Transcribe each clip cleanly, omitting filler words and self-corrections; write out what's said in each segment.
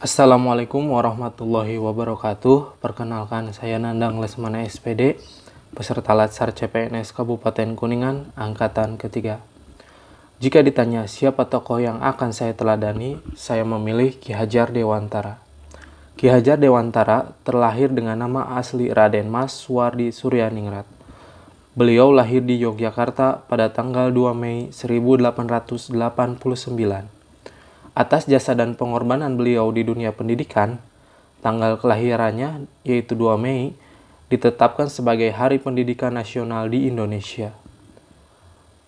Assalamualaikum warahmatullahi wabarakatuh. Perkenalkan, saya Nandang Lesmana SPD, peserta Latsar CPNS Kabupaten Kuningan, Angkatan ketiga. Jika ditanya siapa tokoh yang akan saya teladani, saya memilih Ki Hajar Dewantara. Ki Hajar Dewantara terlahir dengan nama asli Raden Mas Suwardi Suryaningrat. Beliau lahir di Yogyakarta pada tanggal 2 Mei 1889. Atas jasa dan pengorbanan beliau di dunia pendidikan, tanggal kelahirannya, yaitu 2 Mei, ditetapkan sebagai Hari Pendidikan Nasional di Indonesia.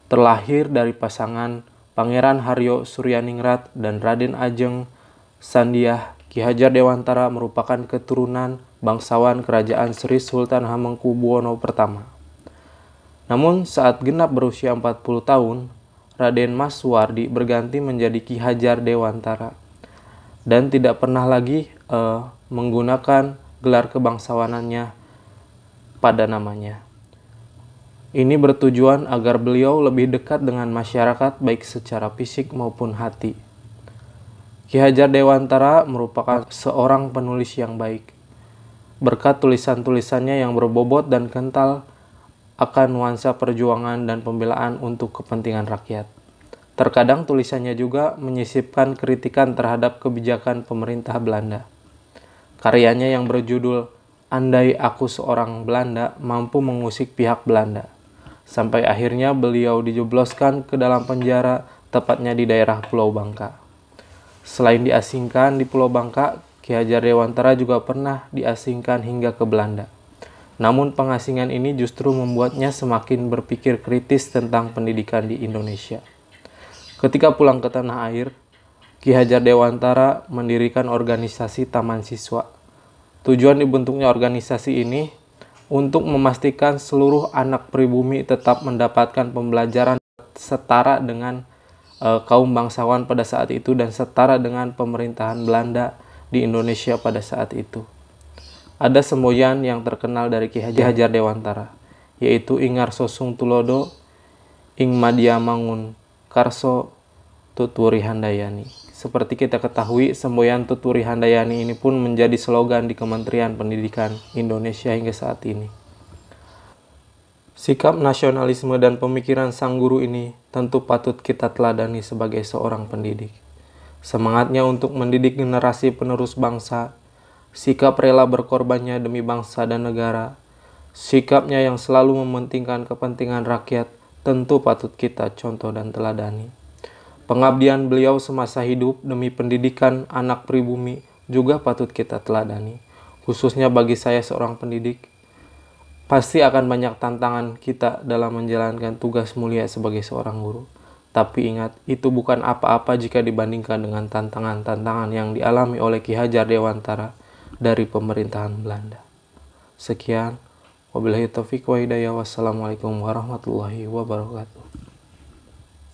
Terlahir dari pasangan Pangeran Haryo Suryaningrat dan Raden Ajeng Sandiah, Ki Hajar Dewantara merupakan keturunan bangsawan Kerajaan Sri Sultan Hamengkubuwono I. Namun saat genap berusia 40 tahun, Raden Mas Suwardi berganti menjadi Ki Hajar Dewantara dan tidak pernah lagi menggunakan gelar kebangsawanannya pada namanya. Ini bertujuan agar beliau lebih dekat dengan masyarakat baik secara fisik maupun hati. Ki Hajar Dewantara merupakan seorang penulis yang baik. Berkat tulisan-tulisannya yang berbobot dan kental akan nuansa perjuangan dan pembelaan untuk kepentingan rakyat. Terkadang tulisannya juga menyisipkan kritikan terhadap kebijakan pemerintah Belanda. Karyanya yang berjudul Andai Aku Seorang Belanda mampu mengusik pihak Belanda, sampai akhirnya beliau dijebloskan ke dalam penjara, tepatnya di daerah Pulau Bangka. Selain diasingkan di Pulau Bangka, Ki Hajar Dewantara juga pernah diasingkan hingga ke Belanda. Namun pengasingan ini justru membuatnya semakin berpikir kritis tentang pendidikan di Indonesia. Ketika pulang ke tanah air, Ki Hajar Dewantara mendirikan organisasi Taman Siswa. Tujuan dibentuknya organisasi ini untuk memastikan seluruh anak pribumi tetap mendapatkan pembelajaran setara dengan kaum bangsawan pada saat itu dan setara dengan pemerintahan Belanda di Indonesia pada saat itu. Ada semboyan yang terkenal dari Ki Hajar Dewantara, yaitu Ingar Sosung Tulodo, Ing Madya Mangun Karso Tutwuri Handayani. Seperti kita ketahui, semboyan Tutwuri Handayani ini pun menjadi slogan di Kementerian Pendidikan Indonesia hingga saat ini. Sikap nasionalisme dan pemikiran sang guru ini tentu patut kita teladani sebagai seorang pendidik. Semangatnya untuk mendidik generasi penerus bangsa, sikap rela berkorbannya demi bangsa dan negara, sikapnya yang selalu mementingkan kepentingan rakyat tentu patut kita contoh dan teladani. Pengabdian beliau semasa hidup demi pendidikan anak pribumi juga patut kita teladani. Khususnya bagi saya seorang pendidik, pasti akan banyak tantangan kita dalam menjalankan tugas mulia sebagai seorang guru. Tapi ingat, itu bukan apa-apa jika dibandingkan dengan tantangan-tantangan yang dialami oleh Ki Hajar Dewantara dari pemerintahan Belanda. Sekian, wabillahi taufiq wa hidayah, wassalamualaikum warahmatullahi wabarakatuh.